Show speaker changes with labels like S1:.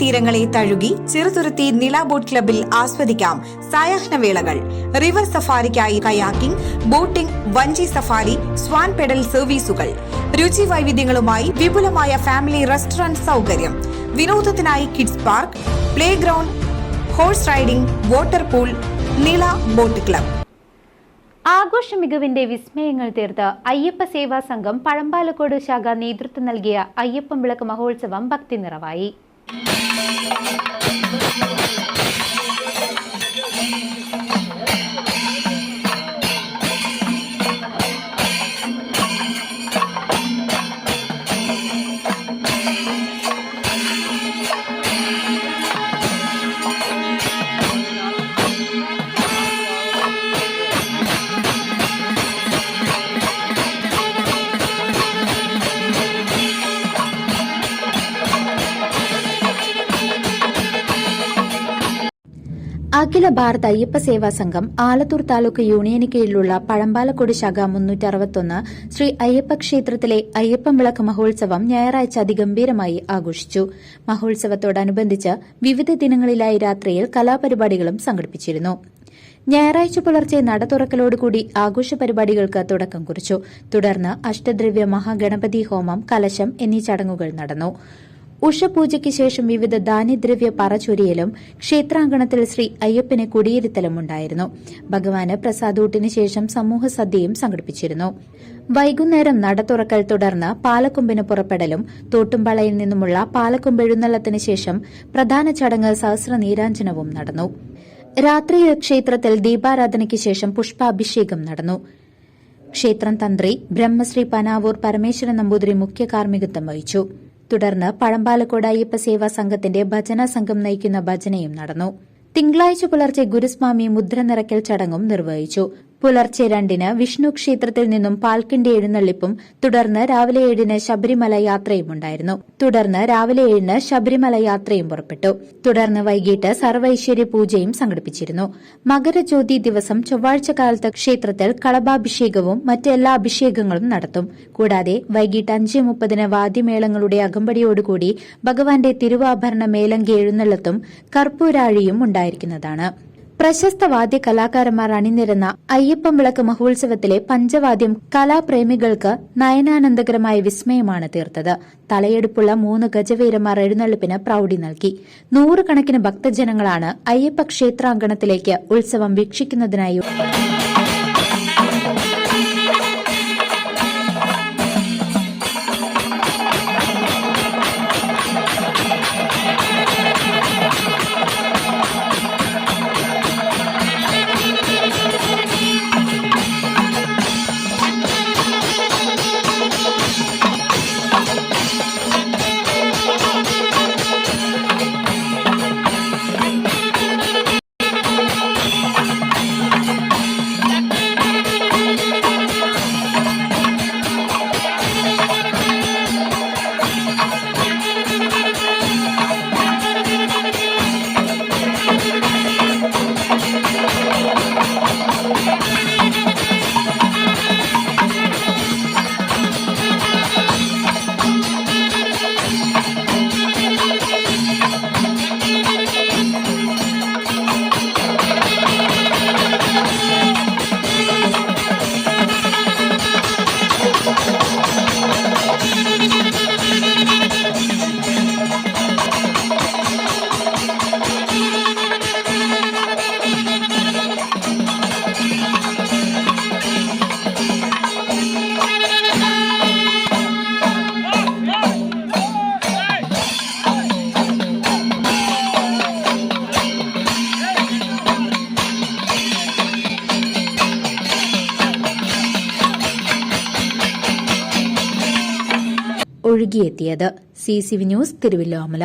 S1: തീരങ്ങളെ തഴുകി ചെറുതുരുത്തി നില ബോട്ട് ക്ലബിൽ ആസ്വദിക്കാം സായാഹ്നവേളകൾ. റിവർ സഫാരിക്കായി കയാക്കിംഗ്, ബോട്ടിംഗ്, വഞ്ചി സഫാരി, സ്വാൻ പെഡൽ സർവീസുകൾ. രുചി വൈവിധ്യങ്ങളുമായി വിപുലമായ ഫാമിലി റെസ്റ്റോറന്റ് സൗകര്യം. വിനോദത്തിനായി kids park, play ground, horse riding, water pool. നില ബോട്ട് ക്ലബ്.
S2: ആഘോഷ മികവിന്റെ വിസ്മയങ്ങൾ തീർത്ത് അയ്യപ്പ സേവാ സംഘം പഴമ്പാലക്കോട് ശാഖ നേതൃത്വം നൽകിയ അയ്യപ്പൻ വിളക്ക് മഹോത്സവം ഭക്തി നിറവായി. അഖില ഭാരത അയ്യപ്പ സേവാ സംഘം ആലത്തൂർ താലൂക്ക് യൂണിയന് കീഴിലുള്ള പഴമ്പാലക്കോട് ശാഖ 361 ശ്രീ അയ്യപ്പ ക്ഷേത്രത്തിലെ അയ്യപ്പൻ വിളക്ക് മഹോത്സവം ഞായറാഴ്ച അതിഗംഭീരമായി ആഘോഷിച്ചു. മഹോത്സവത്തോടനുബന്ധിച്ച് വിവിധ ദിനങ്ങളിലായി രാത്രിയിൽ കലാപരിപാടികളും സംഘടിപ്പിച്ചിരുന്നു. ഞായറാഴ്ച പുലർച്ചെ നട തുറക്കലോടുകൂടി ആഘോഷ പരിപാടികൾക്ക് തുടക്കം കുറിച്ചു. തുടർന്ന് അഷ്ടദ്രവ്യ മഹാഗണപതി ഹോമം, കലശം എന്നീ ചടങ്ങുകൾ നടന്നു. ഉഷപൂജയ്ക്ക് ശേഷം വിവിധ ധാന്യദ്രവ്യ പറചൊരിയലും ക്ഷേത്രാങ്കണത്തിൽ ശ്രീ അയ്യപ്പന് കുടിയിരുത്തലും ഉണ്ടായിരുന്നു. ഭഗവാന് പ്രസാദൂട്ടിന് ശേഷം സമൂഹ സദ്യയും സംഘടിപ്പിച്ചിരുന്നു. വൈകുന്നേരം നട തുറക്കൽ, തുടർന്ന് പാലക്കൊമ്പിന് പുറപ്പെടലും തോട്ടുംപാളയിൽ നിന്നുമുള്ള പാലക്കൊമ്പ് എഴുന്നള്ളത്തിന് ശേഷം പ്രധാന ചടങ്ങ് സഹസ്രനീരാഞ്ജനവും നടന്നു. രാത്രിയിൽ ക്ഷേത്രത്തിൽ ദീപാരാധനയ്ക്ക് ശേഷം പുഷ്പാഭിഷേകം നടന്നു. ക്ഷേത്രം തന്ത്രി ബ്രഹ്മശ്രീ പനാവൂർ പരമേശ്വരൻ നമ്പൂതിരി മുഖ്യ കാർമ്മികത്വം വഹിച്ചു. തുടർന്ന് പഴമ്പാലക്കോട് അയ്യപ്പ സേവാ സംഘത്തിന്റെ ഭജന സംഘം നയിക്കുന്ന ഭജനയും നടന്നു. തിങ്കളാഴ്ച പുലർച്ചെ ഗുരുസ്വാമി മുദ്ര നിറയ്ക്കൽ ചടങ്ങും നിർവഹിച്ചു. പുലർച്ചെ 2-ന് വിഷ്ണു ക്ഷേത്രത്തിൽ നിന്നും പാൽക്കിണ്ടി എഴുന്നള്ളിപ്പും തുടർന്ന് രാവിലെ 7-ന് ശബരിമല യാത്രയുമുണ്ടായിരുന്നു. തുടർന്ന് രാവിലെ 7-ന് ശബരിമല യാത്രയും പുറപ്പെട്ടു. തുടർന്ന് വൈകിട്ട് സർവൈശ്വര്യ പൂജയും സംഘടിപ്പിച്ചിരുന്നു. മകരജ്യോതി ദിവസം ചൊവ്വാഴ്ച കാലത്ത് ക്ഷേത്രത്തിൽ കളഭാഭിഷേകവും മറ്റെല്ലാ അഭിഷേകങ്ങളും നടത്തും. കൂടാതെ വൈകിട്ട് 5:30-ന് വാദ്യമേളങ്ങളുടെ അകമ്പടിയോടുകൂടി ഭഗവാന്റെ തിരുവാഭരണ മേലങ്കി എഴുന്നള്ളത്തും കർപ്പൂരാഴിയും ഉണ്ടായിരിക്കുന്നതാണ്. പ്രശസ്ത വാദ്യ കലാകാരന്മാർ അണിനിരന്ന അയ്യപ്പൻ വിളക്ക് മഹോത്സവത്തിലെ പഞ്ചവാദ്യം കലാപ്രേമികൾക്ക് നയനാനന്ദകരമായ വിസ്മയമാണ് തീർത്തത്. തലയെടുപ്പുള്ള 3 ഗജവീരന്മാർ എഴുന്നള്ളിപ്പിന് പ്രൌഢി നൽകി. 100 കണക്കിന് ഭക്തജനങ്ങളാണ് അയ്യപ്പ ക്ഷേത്രാങ്കണത്തിലേക്ക് ഉത്സവം വീക്ഷിക്കുന്നതിനായി ഒഴുകിയെത്തിയത്. CCV news, Thiruvilwamala.